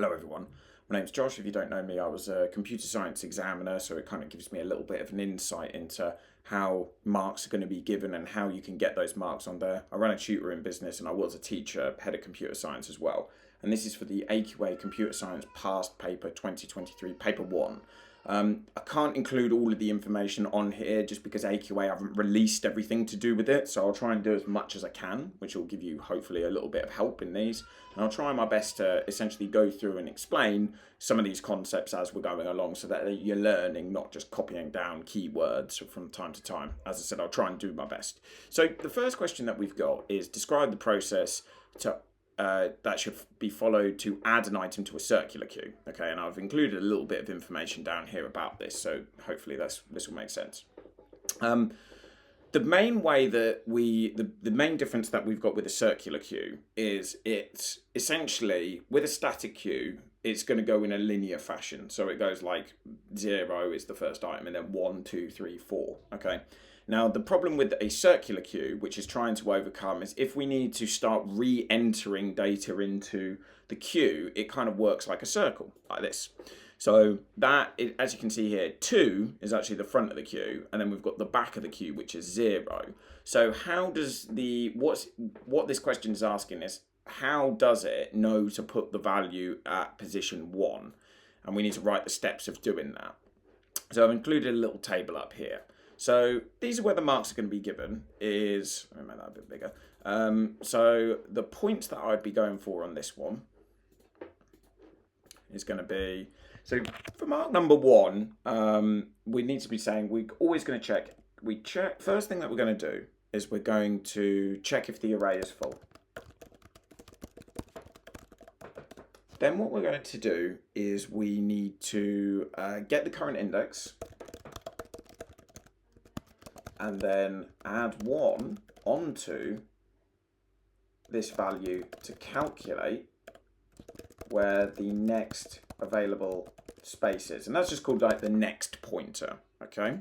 Hello everyone, my name's Josh. If you don't know me, I was a computer science examiner, so it kind of gives me a little bit of an insight into how marks are going to be given and how you can get those marks on there. I run a tutoring business and I was a teacher, head of computer science as well. And this is for the AQA Computer Science Past Paper 2023, Paper 1. I can't include all of the information on here just because AQA haven't released everything to do with it, so I'll try and do as much as I can, which will give you hopefully a little bit of help in these. And I'll try my best to essentially go through and explain some of these concepts as we're going along so that you're learning, not just copying down keywords from time to time. As I said, I'll try and do my best. So the first question that we've got is describe the process that should be followed to add an item to a circular queue. Okay, and I've included a little bit of information down here about this, so hopefully this will make sense. The main way that the main difference that we've got with a circular queue is it's essentially, with a static queue, it's going to go in a linear fashion. So it goes like 0 is the first item, and then 1, 2, 3, 4. Okay. Now, the problem with a circular queue, which is trying to overcome, is if we need to start re-entering data into the queue, it kind of works like a circle, like this. So that, as you can see here, 2 is actually the front of the queue, and then we've got the back of the queue, which is 0. So how does what this question is asking is, how does it know to put the value at position 1? And we need to write the steps of doing that. So I've included a little table up here. So these are where the marks are going to be given. Let me make that a bit bigger. So the points that I'd be going for on this one is going to be, so for mark number 1, we need to be saying we're always going to check. First thing that we're going to do is we're going to check if the array is full. Then what we're going to do is we need to get the current index, and then add 1 onto this value to calculate where the next available space is. And that's just called like the next pointer, okay?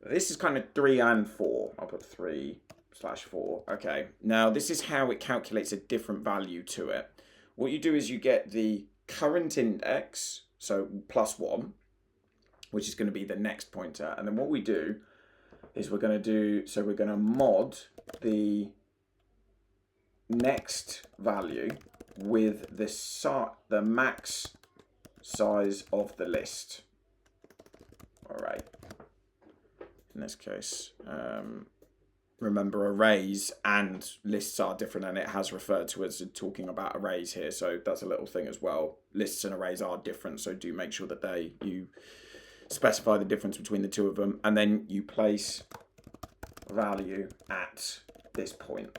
This is kind of 3 and 4. I'll put 3/4, okay. Now this is how it calculates a different value to it. What you do is you get the current index, so +1, which is going to be the next pointer. And then what we do is we're going to mod the next value with the max size of the list. All right. In this case, remember arrays and lists are different, and it has referred to as talking about arrays here. So that's a little thing as well. Lists and arrays are different, so do make sure that you specify the difference between the two of them, and then you place value at this point.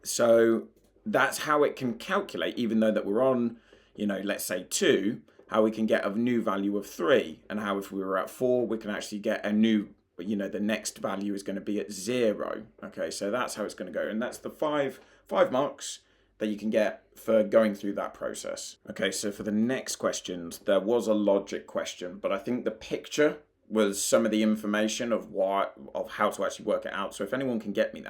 So that's how it can calculate, even though that we're on, let's say 2, how we can get a new value of 3, and how if we were at 4, we can actually get a new, the next value is going to be at 0. Okay, so that's how it's going to go, and that's the five marks that you can get for going through that process. Okay, so for the next questions, there was a logic question, but I think the picture was some of the information of how to actually work it out. So if anyone can get me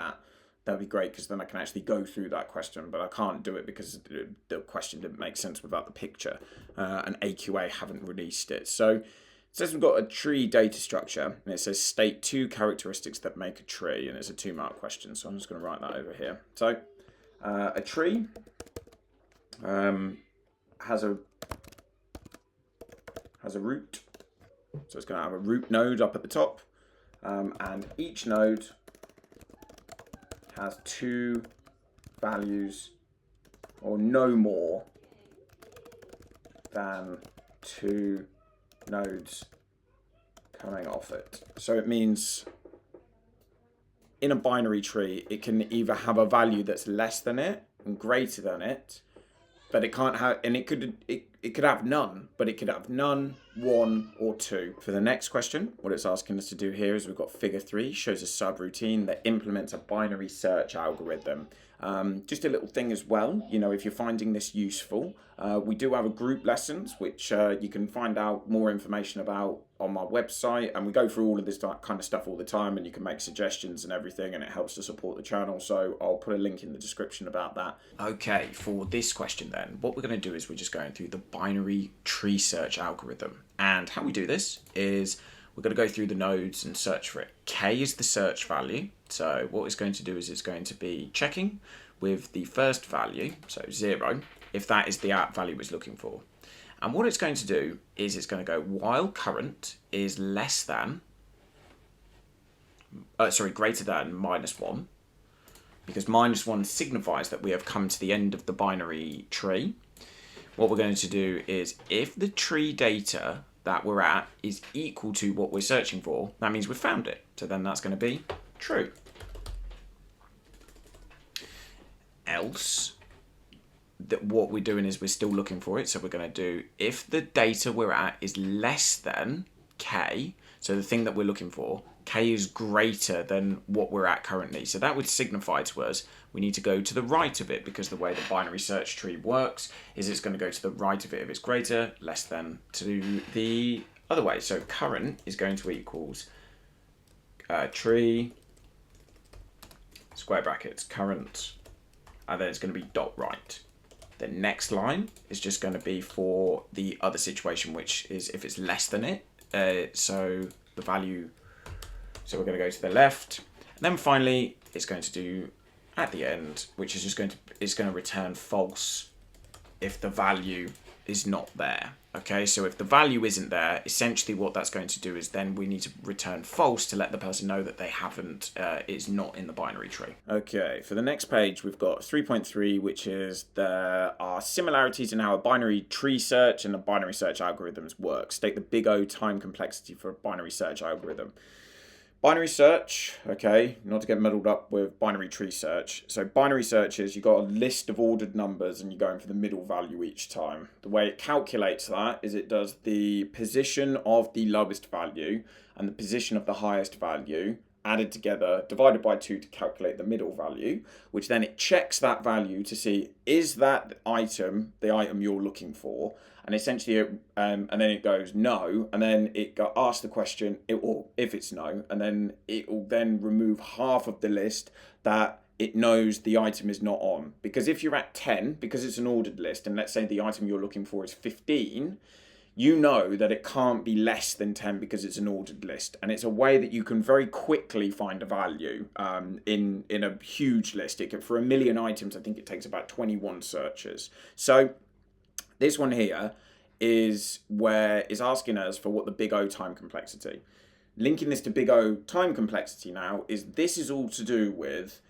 that'd be great, because then I can actually go through that question, but I can't do it because the question didn't make sense without the picture, and AQA haven't released it. So it says we've got a tree data structure, and it says state 2 characteristics that make a tree, and it's a 2-mark question, so I'm just going to write that over here. So a tree has a root, so it's going to have a root node up at the top, and each node has 2 values or no more than 2 nodes coming off it. So it means in a binary tree, it can either have a value that's less than it and greater than it, but it can't have, and it could have none, but it could have none, 1, or 2. For the next question, what it's asking us to do here is we've got figure 3, shows a subroutine that implements a binary search algorithm. Just a little thing as well, if you're finding this useful, we do have a group lessons, which you can find out more information about on my website. And we go through all of this kind of stuff all the time, and you can make suggestions and everything, and it helps to support the channel. So I'll put a link in the description about that. Okay, for this question then, what we're going to do is we're just going through the binary tree search algorithm. And how we do this is we're going to go through the nodes and search for it. K is the search value. So what it's going to do is it's going to be checking with the first value, so 0, if that is the value it's looking for. And what it's going to do is it's going to go while current is less than, greater than -1, because -1 signifies that we have come to the end of the binary tree. What we're going to do is if the tree data that we're at is equal to what we're searching for, that means we've found it. So then that's going to be true. Else, that what we're doing is we're still looking for it. So we're going to do if the data we're at is less than K, so the thing that we're looking for, K is greater than what we're at currently. So that would signify to us we need to go to the right of it, because the way the binary search tree works is it's going to go to the right of it if it's greater, less than to the other way. So current is going to equals tree, square brackets, current, and then it's going to be dot right. The next line is just going to be for the other situation, which is if it's less than it. So the value, so we're going to go to the left. And then finally, it's going to do at the end, which is just going to return false if the value is not there. Okay, so if the value isn't there, essentially what that's going to do is then we need to return false to let the person know that they haven't, is not in the binary tree. Okay, for the next page, we've got 3.3, which is there are similarities in how a binary tree search and a binary search algorithms work. State the big O time complexity for a binary search algorithm. Binary search, okay, not to get muddled up with binary tree search. So binary search is you've got a list of ordered numbers and you're going for the middle value each time. The way it calculates that is it does the position of the lowest value and the position of the highest value added together, divided by 2 to calculate the middle value, which then it checks that value to see, is that item the item you're looking for? And essentially, and then it goes no, and then it asks the question, if it's no, and then it will then remove half of the list that it knows the item is not on. Because if you're at 10, because it's an ordered list, and let's say the item you're looking for is 15, you know that it can't be less than 10 because it's an ordered list. And it's a way that you can very quickly find a value in a huge list. For 1 million items, I think it takes about 21 searches. So this one here is where it's asking us for what the big O time complexity. Linking this to big O time complexity now this is all to do with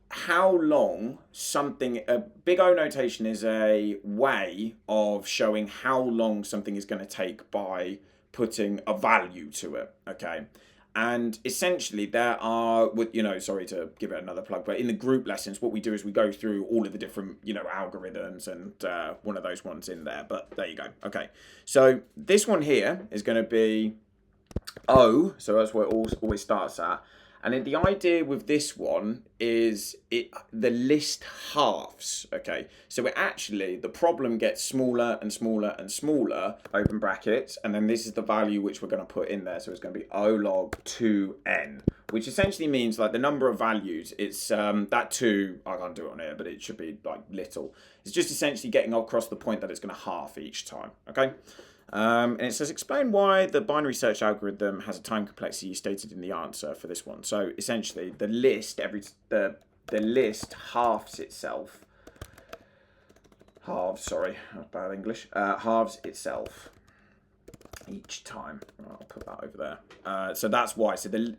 how long something, a big O notation is a way of showing how long something is going to take by putting a value to it, okay? And essentially there are, sorry to give it another plug, but in the group lessons, what we do is we go through all of the different, algorithms, and one of those ones in there, but there you go. Okay, so this one here is going to be O, so that's where it always starts at. And then the idea with this one is the list halves, okay? So the problem gets smaller and smaller and smaller, open brackets, and then this is the value which we're going to put in there. So it's going to be O log 2n, which essentially means like the number of values. It's that 2, I can't do it on here, but it should be like little. It's just essentially getting across the point that it's going to half each time, okay? And it says, explain why the binary search algorithm has a time complexity stated in the answer for this one. So essentially, the list halves itself. Halves itself each time. I'll put that over there. So that's why. So the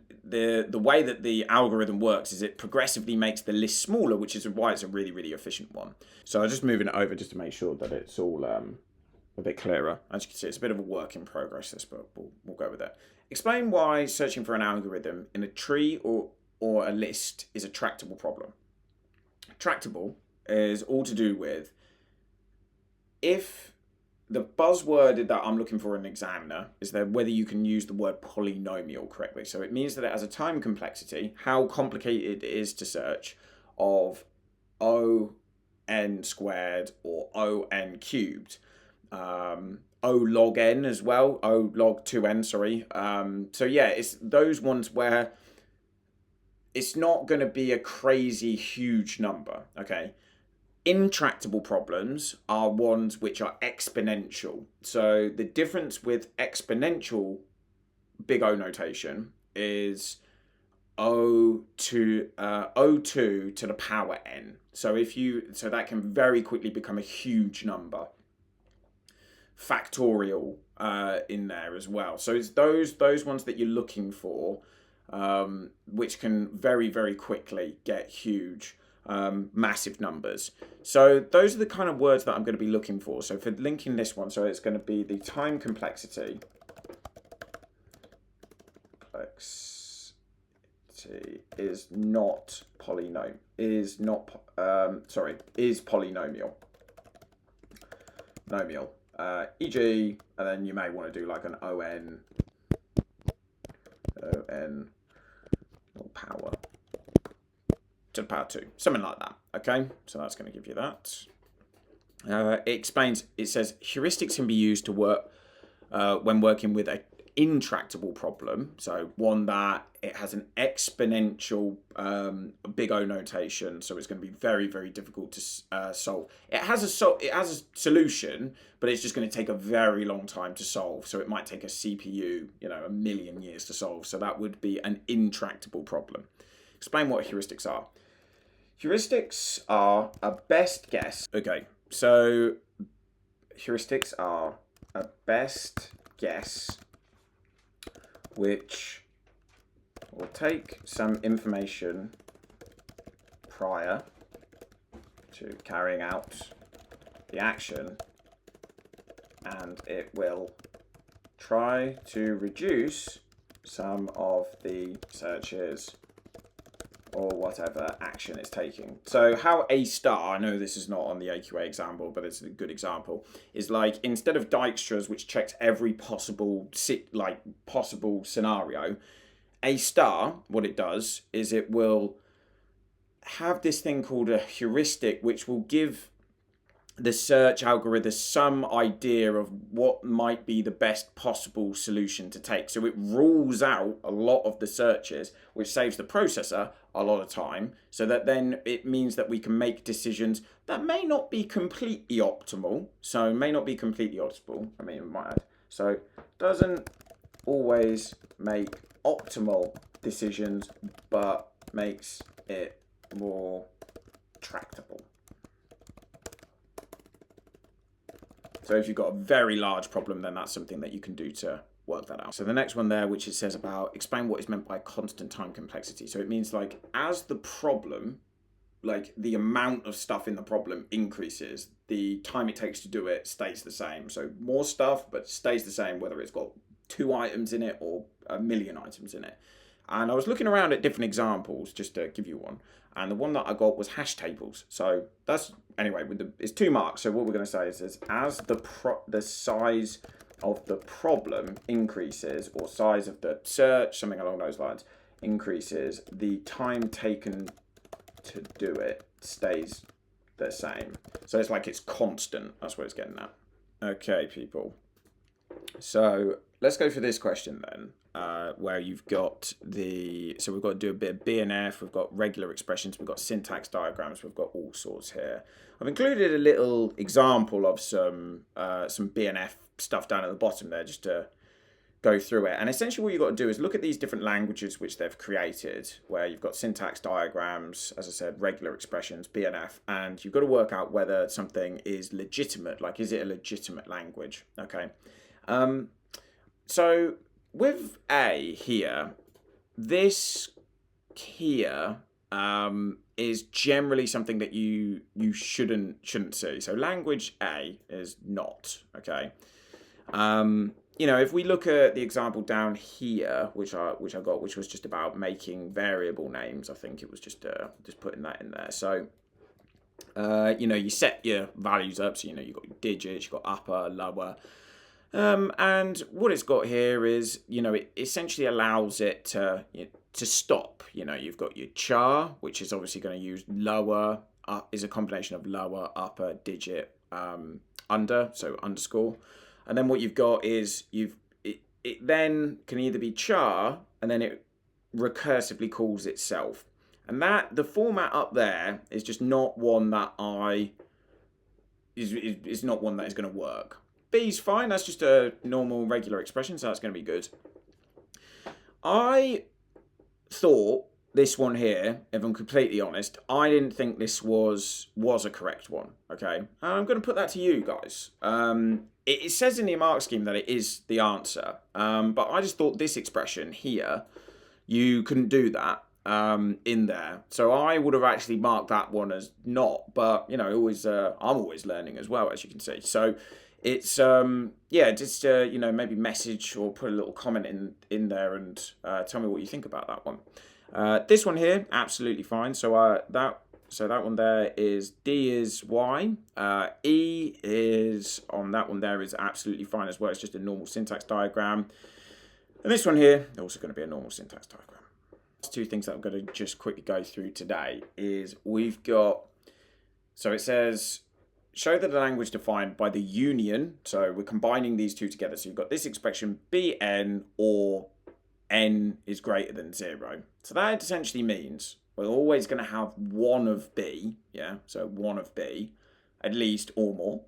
way that the algorithm works is it progressively makes the list smaller, which is why it's a really, really efficient one. So I'm just moving it over just to make sure that it's all a bit clearer. As you can see, it's a bit of a work in progress, this, but we'll go with it. Explain why searching for an algorithm in a tree or a list is a tractable problem. Tractable is all to do with if the buzzword that I'm looking for in an examiner is that whether you can use the word polynomial correctly. So it means that it has a time complexity, how complicated it is to search, of O(n) squared or O(n) cubed. O log n as well, O log 2n, sorry. So yeah, it's those ones where it's not going to be a crazy huge number, okay? Intractable problems are ones which are exponential. So the difference with exponential big O notation is O2 to the power n. So that can very quickly become a huge number. Factorial in there as well. So it's those ones that you're looking for, which can very, very quickly get huge, massive numbers. So those are the kind of words that I'm going to be looking for. So for linking this one, so it's going to be the time complexity. Is not polynomial. Is polynomial. E.g., and then you may want to do like an O(n) power to the power 2, something like that. Okay, so that's going to give you that. It explains. It says heuristics can be used to work when working with an intractable problem, so one that it has an exponential big O notation, so it's going to be very, very difficult to solve. It has a solution, but it's just going to take a very long time to solve. So it might take a CPU, a million years to solve. So that would be an intractable problem. Explain what heuristics are. Heuristics are a best guess. Okay, so heuristics are a best guess which will take some information prior to carrying out the action, and it will try to reduce some of the searches or whatever action it's taking. So how A star, I know this is not on the AQA example, but it's a good example, is like instead of Dijkstra's, which checks every possible scenario, A star, what it does is it will have this thing called a heuristic, which will give the search algorithm some idea of what might be the best possible solution to take. So it rules out a lot of the searches, which saves the processor a lot of time, so that then it means that we can make decisions that may not be completely optimal. So doesn't always make optimal decisions, but makes it more tractable. So if you've got a very large problem, then that's something that you can do to work that out. So the next one there, which it says about explain what is meant by constant time complexity. So it means like as the problem, like the amount of stuff in the problem increases, the time it takes to do it stays the same. So more stuff, but stays the same, whether it's got 2 items in it or a million items in it. And I was looking around at different examples just to give you one. And the one that I got was hash tables. So that's, anyway, it's 2 marks. So what we're going to say is as the size of the problem increases, or size of the search, something along those lines, increases, the time taken to do it stays the same. So it's like it's constant. That's what it's getting at. Okay, people. So let's go for this question then, where you've got so we've got to do a bit of BNF, we've got regular expressions, we've got syntax diagrams, we've got all sorts here. I've included a little example of some BNF stuff down at the bottom there just to go through it. And essentially what you've got to do is look at these different languages which they've created, where you've got syntax diagrams, as I said, regular expressions, BNF, and you've got to work out whether something is legitimate, like is it a legitimate language, okay? So with A here, this here is generally something that you shouldn't see. So language A is not, okay? If we look at the example down here, which I got, which was just about making variable names, I think it was just putting that in there. So you set your values up, so you've got your digits, you've got upper, lower. And what it's got here is, it essentially allows it to stop. You've got your char, which is obviously going to use lower is a combination of lower, upper, digit, under, so underscore. And then what you've got is it then can either be char, and then it recursively calls itself. And that the format up there is just not one that is not one that is going to work. B's fine, that's just a normal regular expression, so that's going to be good. I thought this one here, if I'm completely honest, I didn't think this was a correct one, okay? And I'm going to put that to you guys. It says in the mark scheme that it is the answer, but I just thought this expression here, you couldn't do that in there. So I would have actually marked that one as not, but, you know, I'm always learning as well, as you can see. So it's, just, maybe message or put a little comment in there and tell me what you think about that one. This one here, absolutely fine. So that one there is D is Y. E is on that one there is absolutely fine as well. It's just a normal syntax diagram. And this one here, also going to be a normal syntax diagram. Two things that I'm going to just quickly go through today is we've got, so it says, show that the language defined by the union. So we're combining these two together. So you've got this expression Bn or n is greater than 0. So that essentially means we're always going to have one of B, yeah, so one of B, at least, or more.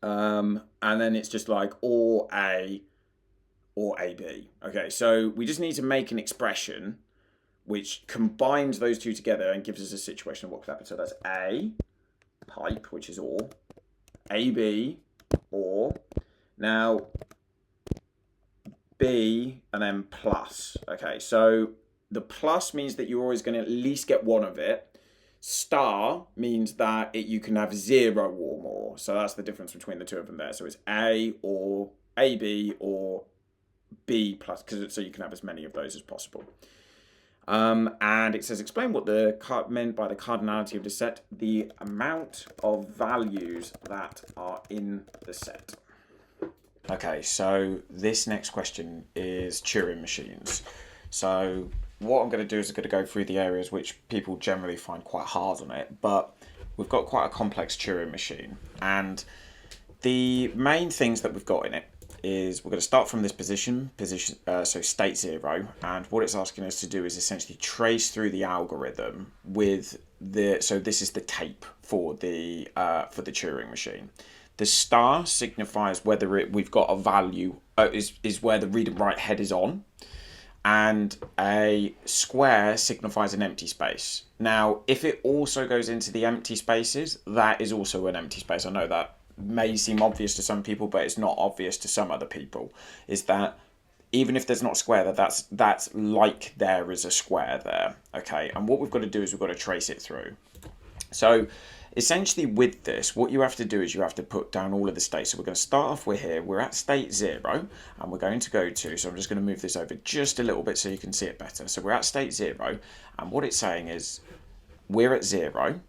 And then it's just like or A or AB. Okay, so we just need to make an expression which combines those two together and gives us a situation of what could happen. So that's A, pipe, which is or, AB, or. Now, B and then plus. Okay, so the plus means that you're always going to at least get one of it. Star means that you can have 0 or more. So that's the difference between the two of them there. So it's A or AB or B plus, so you can have as many of those as possible. And it says, explain what the meant by the cardinality of the set, the amount of values that are in the set. Okay, so this next question is Turing machines. So what I'm going to do is I'm going to go through the areas which people generally find quite hard on it, but we've got quite a complex Turing machine. And the main things that we've got in it is we're going to start from this position, so state 0, and what it's asking us to do is essentially trace through the algorithm with so this is the tape for the Turing machine. The star signifies whether we've got a value, is where the read and write head is on, and a square signifies an empty space. Now, if it also goes into the empty spaces, that is also an empty space. I know that may seem obvious to some people, but it's not obvious to some other people, is that even if there's not a square there, that's like there is a square there, okay? And what we've got to do is we've got to trace it through. So essentially with this, what you have to do is you have to put down all of the states. So we're going to start off with here, we're at state 0, and we're going to go to, so I'm just going to move this over just a little bit so you can see it better. So we're at state 0, and what it's saying is we're at 0,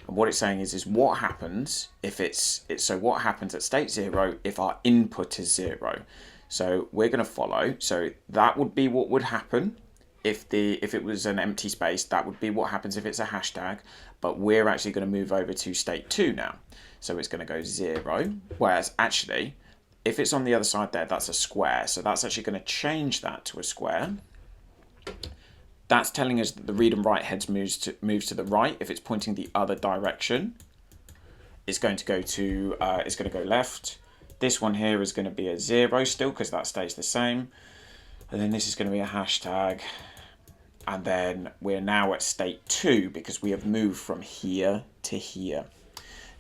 and what it's saying is what happens if so what happens at state 0 if our input is 0. So we're going to follow, so that would be what would happen. If it was an empty space, that would be what happens if it's a hashtag, but we're actually going to move over to state 2 now. So it's going to go 0, whereas actually, if it's on the other side there, that's a square. So that's actually going to change that to a square. That's telling us that the read and write heads moves to the right. If it's pointing the other direction, it's going to go left. This one here is going to be a 0 still, because that stays the same. And then this is going to be a hashtag. And then we're now at state 2 because we have moved from here to here.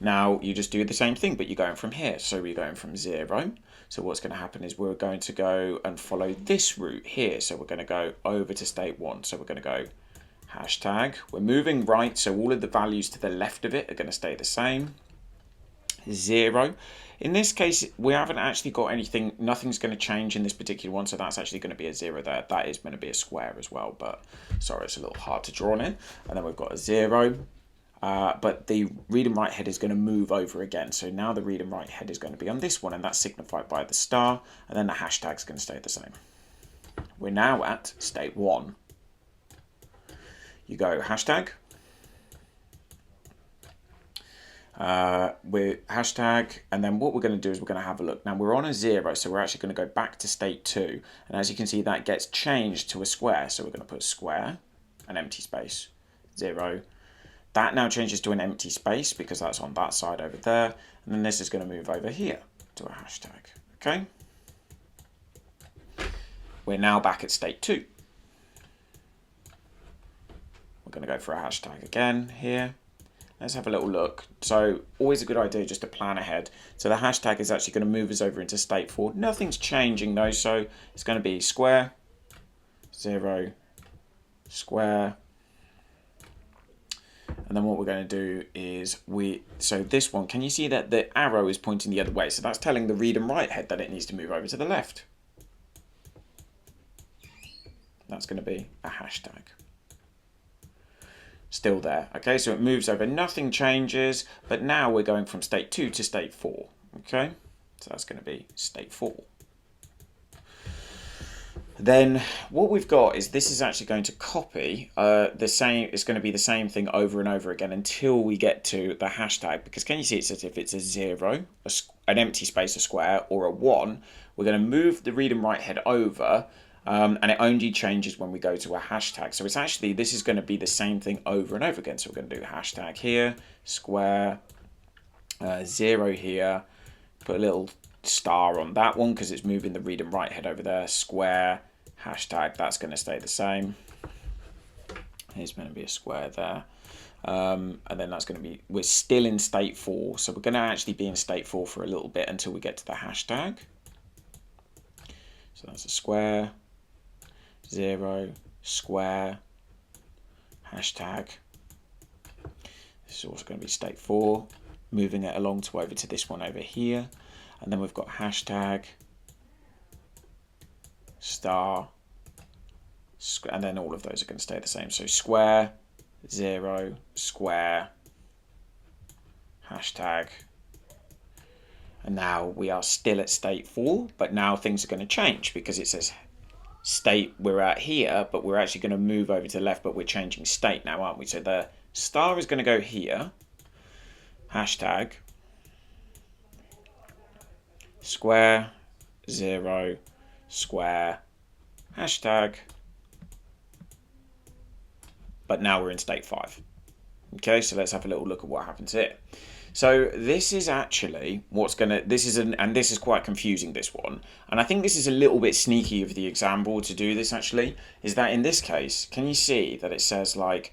Now you just do the same thing, but you're going from here. So we're going from 0. So what's going to happen is we're going to go and follow this route here. So we're going to go over to state 1. So we're going to go hashtag. We're moving right. So all of the values to the left of it are going to stay the same. 0. In this case, we haven't actually got anything, nothing's going to change in this particular one, so that's actually going to be a 0 there. That is going to be a square as well, but sorry, it's a little hard to draw on it. And then we've got a 0, but the read and write head is going to move over again. So now the read and write head is going to be on this one, and that's signified by the star, and then the hashtag is going to stay the same. We're now at state 1. you go hashtag. With hashtag, and then what we're going to do is we're going to have a look. Now we're on a 0, so we're actually going to go back to state 2, and as you can see that gets changed to a square, so we're going to put square, an empty space, 0. That now changes to an empty space because that's on that side over there, and then this is going to move over here to a hashtag. Okay, we're now back at state 2. We're going to go for a hashtag again here. Let's have a little look. So always a good idea just to plan ahead. So the hashtag is actually going to move us over into state 4. Nothing's changing though, so it's going to be square, 0, square. And then what we're going to do is so this one, can you see that the arrow is pointing the other way? So that's telling the read and write head that it needs to move over to the left. That's going to be a hashtag. Still there. Okay, so it moves over, nothing changes, but now we're going from state 2 to state 4. Okay, so that's going to be state 4. Then what we've got is this is actually going to copy the same, it's going to be the same thing over and over again until we get to the hashtag, because can you see it says if it's a 0, an empty space, a square, or a 1, we're going to move the read and write head over. And it only changes when we go to a hashtag. So it's actually, this is going to be the same thing over and over again. So we're going to do hashtag here, square, 0 here, put a little star on that one because it's moving the read and write head over there, square, hashtag, that's going to stay the same. Here's going to be a square there. And then that's going to be, we're still in state 4. So we're going to actually be in state 4 for a little bit until we get to the hashtag. So that's a square, 0, square, hashtag. This is also going to be state 4, moving it along to over to this one over here. And then we've got hashtag, star, and then all of those are going to stay the same. So square, 0, square, hashtag. And now we are still at state 4, but now things are going to change because it says state we're at here, but we're actually going to move over to the left, but we're changing state now, aren't we? So the star is going to go here, hashtag, square, 0, square, hashtag, but now we're in state 5. Okay, so let's have a little look at what happens here. So this is actually what's going to, and this is quite confusing, this one. And I think this is a little bit sneaky of the exam board to do this actually, is that in this case, can you see that it says like,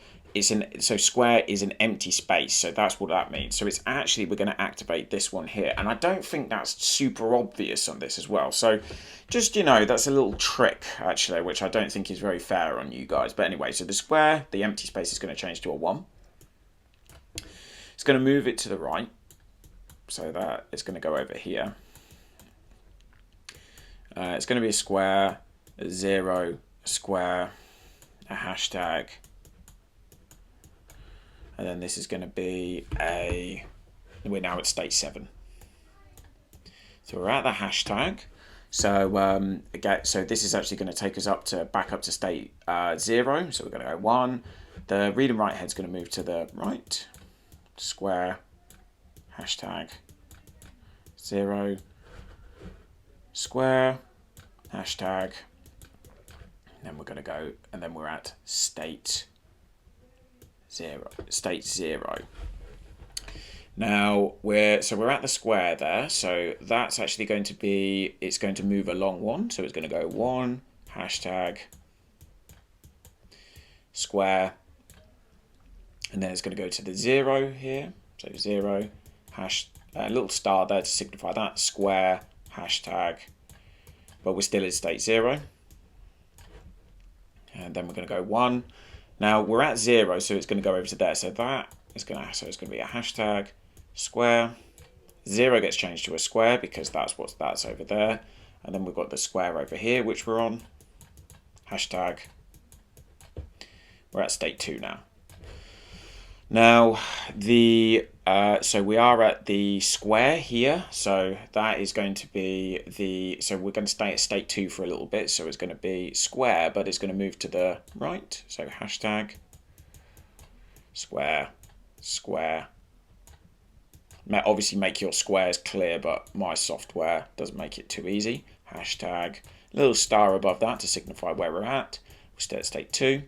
so square is an empty space. So that's what that means. So it's actually, we're going to activate this one here. And I don't think that's super obvious on this as well. So just, you know, that's a little trick actually, which I don't think is very fair on you guys. But anyway, so the square, the empty space is going to change to a 1. It's going to move it to the right, so that it's going to go over here. It's going to be a square, a 0, a square, a hashtag, and then this is going to be we're now at state 7. So we're at the hashtag. So again, so this is actually going to take us back up to state 0. So we're going to go 1. The read and write head's going to move to the right. Square, hashtag, 0, square, hashtag, and then we're going to go, and then we're at state 0. Now we're at the square there, so that's actually going to be, it's going to move along 1, so it's going to go 1, hashtag, square, and then it's going to go to the 0 here. So 0, a little star there to signify that, square, hashtag, but we're still in state 0. And then we're going to go 1. Now we're at 0, so it's going to go over to there. So that is going to be a hashtag, square. 0 gets changed to a square because that's over there. And then we've got the square over here, which we're on. Hashtag. We're at state 2 now. Now, so we are at the square here. So that is going to be so we're going to stay at state 2 for a little bit. So it's going to be square, but it's going to move to the right. So hashtag, square, square. Obviously make your squares clear, but my software doesn't make it too easy. Hashtag, little star above that to signify where we're at. We're still at state 2.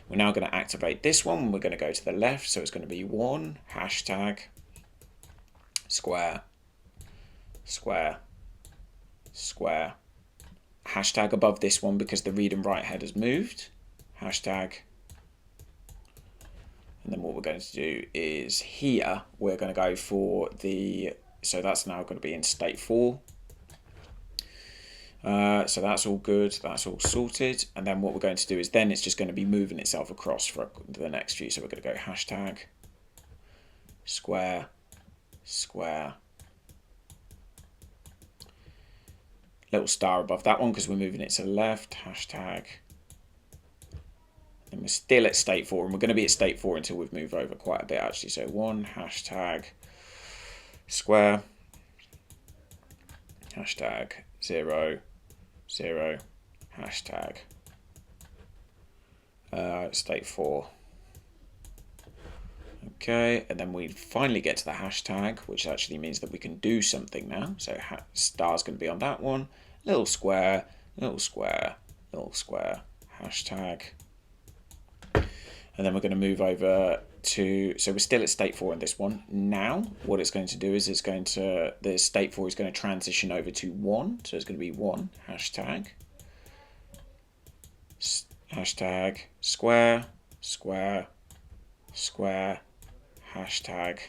We're now going to activate this one. We're going to go to the left, so it's going to be 1, hashtag, square, square, square. Hashtag above this one because the read and write head has moved. Hashtag. And then what we're going to do is here, we're going to go for the, so that's now going to be in state 4. So that's all good, that's all sorted. And then what we're going to do is then it's just going to be moving itself across for the next few. So we're going to go hashtag, square, square. Little star above that one because we're moving it to the left, hashtag. And we're still at state 4, and we're going to be at state 4 until we've moved over quite a bit actually. So 1, hashtag, square, hashtag, 0, 0, hashtag, state 4. Okay, and then we finally get to the hashtag, which actually means that we can do something now. So star's going to be on that one. Little square, little square, little square, hashtag. And then we're going to move over to, so we're still at state 4 in this one. Now, what it's going to do is it's going to, the state 4 is going to transition over to 1. So it's going to be 1, hashtag, hashtag, square, square, square, hashtag.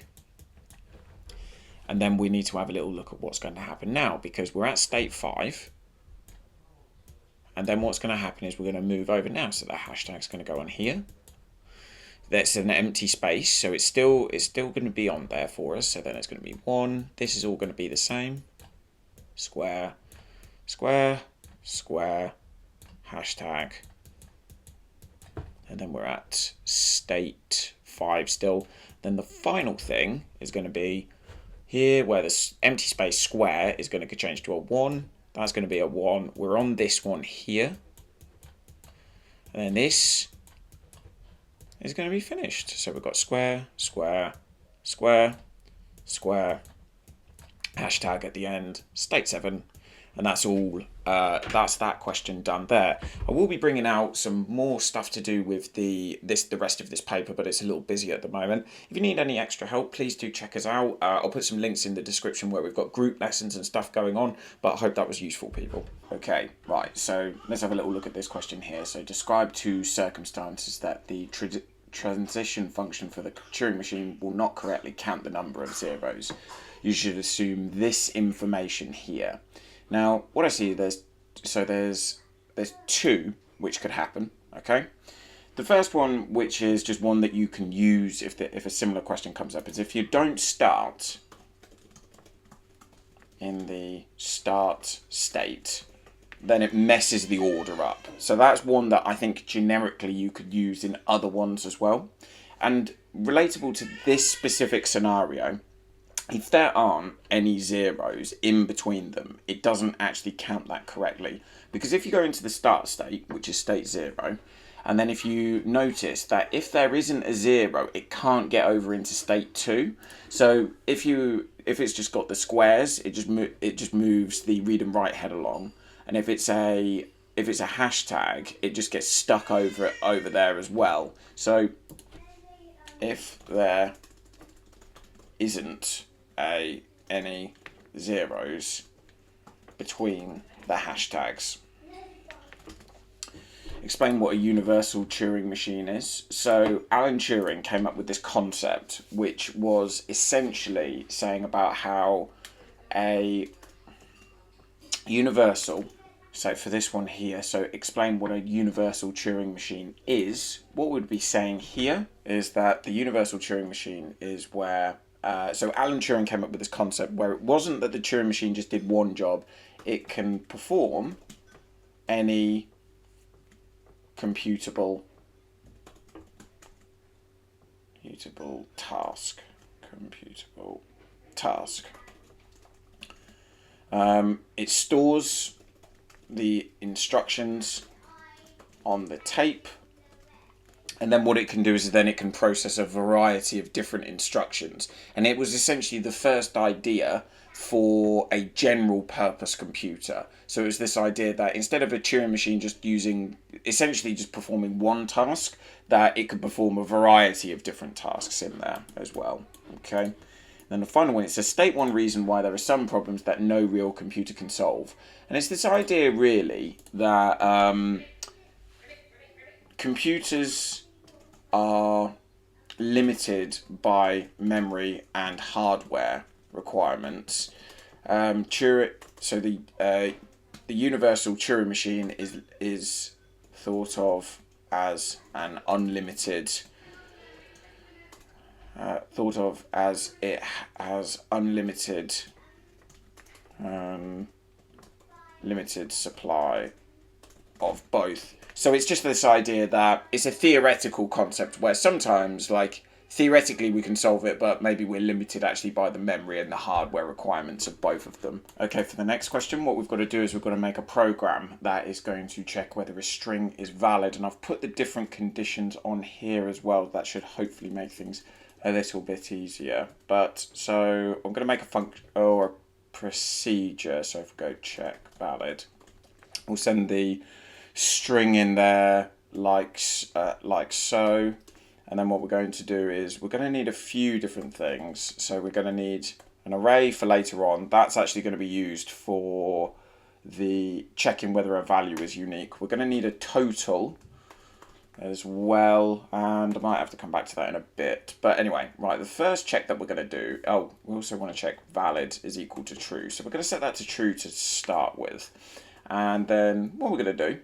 And then we need to have a little look at what's going to happen now because we're at state 5. And then what's going to happen is we're going to move over now. So the hashtag's going to go on here. That's an empty space, so it's still going to be on there for us. So then it's going to be 1. This is all going to be the same. Square, square, square, hashtag. And then we're at state 5 still. Then the final thing is going to be here where the empty space square is going to change to a 1. That's going to be a 1. We're on this one here. And then this is going to be finished. So we've got square, square, square, square, hashtag at the end, state 7, and that's all. That's that question done there. I will be bringing out some more stuff to do with the rest of this paper, but it's a little busy at the moment. If you need any extra help, please do check us out. I'll put some links in the description where we've got group lessons and stuff going on, but I hope that was useful, people. Okay, right, so let's have a little look at this question here. So describe 2 circumstances that the transition function for the Turing machine will not correctly count the number of zeros. You should assume this information here. Now, what I see there's 2 which could happen. Okay, the first one, which is just one that you can use if a similar question comes up, is if you don't start in the start state, then it messes the order up. So that's one that I think generically you could use in other ones as well. And relatable to this specific scenario, if there aren't any zeros in between them, it doesn't actually count that correctly. Because if you go into the start state, which is state 0, and then if you notice that if there isn't a 0, it can't get over into state 2. So if it's just got the squares, it just moves the read and write head along. And if it's a hashtag, it just gets stuck over there as well. So if there isn't any zeros between the hashtags. Explain what a universal Turing machine is. So Alan Turing came up with this concept, which was essentially saying about how a universal, so for this one here, so explain what a universal Turing machine is. What we'd be saying here is that the universal Turing machine is where so Alan Turing came up with this concept where it wasn't that the Turing machine just did one job, it can perform any computable task. It stores the instructions on the tape And then what it can do is then it can process a variety of different instructions. And it was essentially the first idea for a general purpose computer. So it was this idea that instead of a Turing machine just essentially just performing one task, that it could perform a variety of different tasks in there as well. Okay. Then the final one, it's a state one reason why there are some problems that no real computer can solve. And it's this idea really that computers are limited by memory and hardware requirements. So the universal Turing machine is thought of as an unlimited. Thought of as it has unlimited limited supply of both. So it's just this idea that it's a theoretical concept where sometimes, like, theoretically we can solve it, but maybe we're limited actually by the memory and the hardware requirements of both of them. Okay, for the next question, what we've got to do is we've got to make a program that is going to check whether a string is valid. And I've put the different conditions on here as well. That should hopefully make things a little bit easier. But so I'm going to make a function or a procedure. So if we go check valid, we'll send the string in there like so. And then what we're going to do is we're going to need a few different things. So we're going to need an array for later on. That's actually going to be used for the checking whether a value is unique. We're going to need a total as well, and I might have to come back to that in a bit. But anyway, right, the first check that we're going to do, we also want to check valid is equal to true. So we're going to set that to true to start with. And then what we're going to do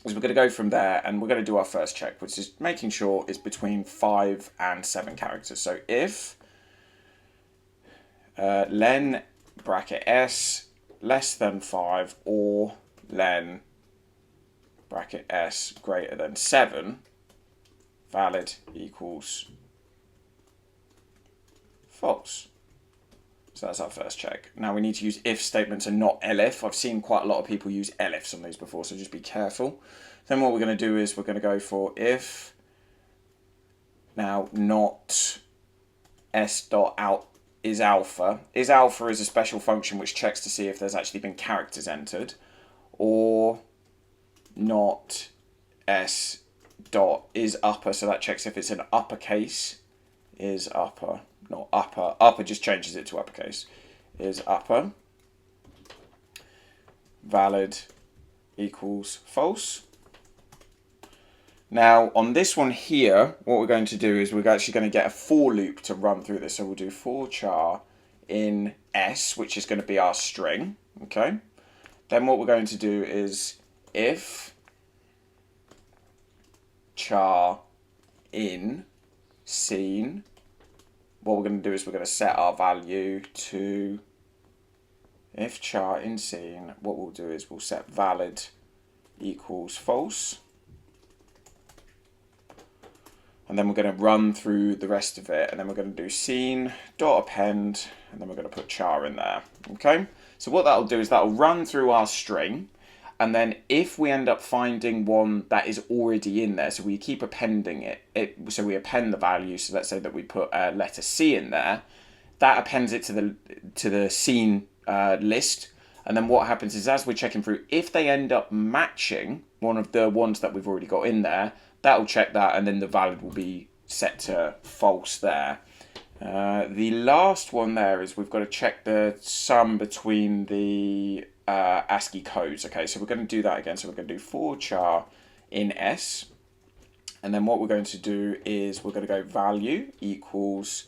is we're going to go from there and we're going to do our first check, which is making sure it's between 5 and 7 characters. So if len bracket s less than 5 or len bracket s greater than 7, valid equals false. So that's our first check. Now we need to use if statements and not elif. I've seen quite a lot of people use elifs on these before, so just be careful. Then what we're going to do is we're going to go for if now not s dot out is alpha. Is alpha is a special function which checks to see if there's actually been characters entered, or not s dot is upper, so that checks if it's an uppercase. Is upper, not upper. Upper just changes it to uppercase. Is upper. Valid equals false. Now on this one here, what we're going to do is we're actually going to get a for loop to run through this. So we'll do for char in s, which is going to be our string. Okay. Then what we're going to do is if char in scene, what we're going to do is we're going to set our value to if char in scene, what we'll do is we'll set valid equals false. And then we're going to run through the rest of it, and then we're going to do scene dot append, and then we're going to put char in there. Okay, so what that'll do is that'll run through our string, and then if we end up finding one that is already in there, so we keep appending so we append the value. So let's say that we put letter C in there, that appends it to the scene list. And then what happens is as we're checking through, if they end up matching one of the ones that we've already got in there, that'll check that, and then the valid will be set to false there. The last one there is we've got to check the sum between the ASCII codes. Okay, so we're going to do that again. So we're going to do for char in s, and then what we're going to do is we're going to go value equals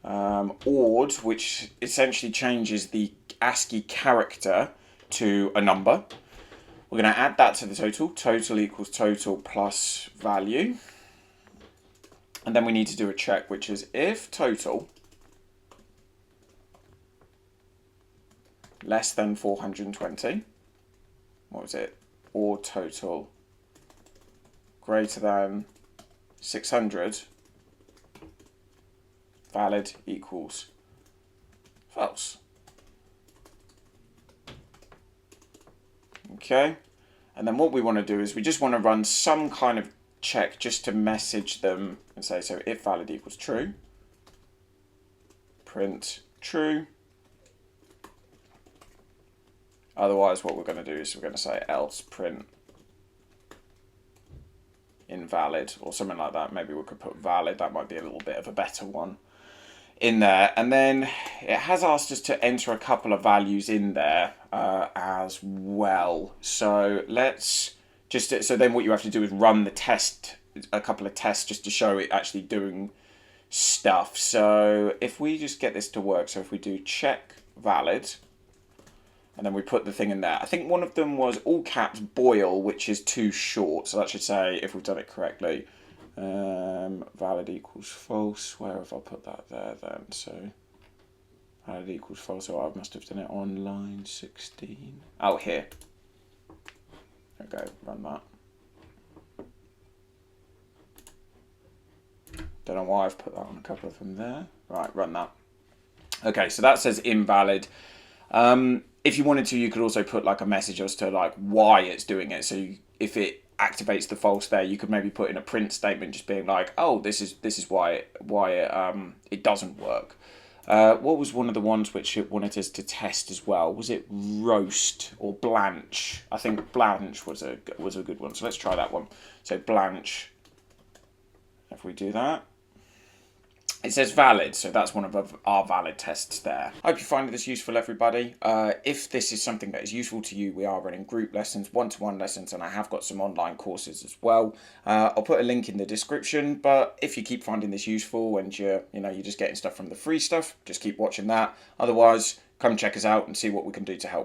odd, which essentially changes the ASCII character to a number. We're going to add that to the total. Total equals total plus value. And then we need to do a check, which is if total less than 420, what was it? Or total greater than 600, valid equals false. Okay, and then what we want to do is we just want to run some kind of check just to message them and say, so if valid equals true, print true. Otherwise, what we're going to do is we're going to say else print invalid or something like that. Maybe we could put valid. That might be a little bit of a better one in there. And then it has asked us to enter a couple of values in there as well. So let's just, so then what you have to do is run the test, a couple of tests just to show it actually doing stuff. So if we just get this to work, so if we do check valid, and then we put the thing in there. I think one of them was all caps boil, which is too short. So that should say, if we've done it correctly, valid equals false. Where have I put that there then? So valid equals false. So I must have done it on line 16. Oh, here. There we go, run that. Don't know why I've put that on a couple of them there. Right, run that. Okay, so that says invalid. If you wanted to, you could also put like a message as to like why it's doing it. So if it activates the false there, you could maybe put in a print statement just being like, oh, this is why it doesn't work. What was one of the ones which it wanted us to test as well? Was it roast or blanch? I think blanch was a good one. So let's try that one. So blanch. If we do that, it says valid, so that's one of our valid tests there. I hope you find this useful, everybody. If this is something that is useful to you, we are running group lessons, one-to-one lessons, and I have got some online courses as well. I'll put a link in the description, but if you keep finding this useful and you're just getting stuff from the free stuff, just keep watching that. Otherwise, come check us out and see what we can do to help.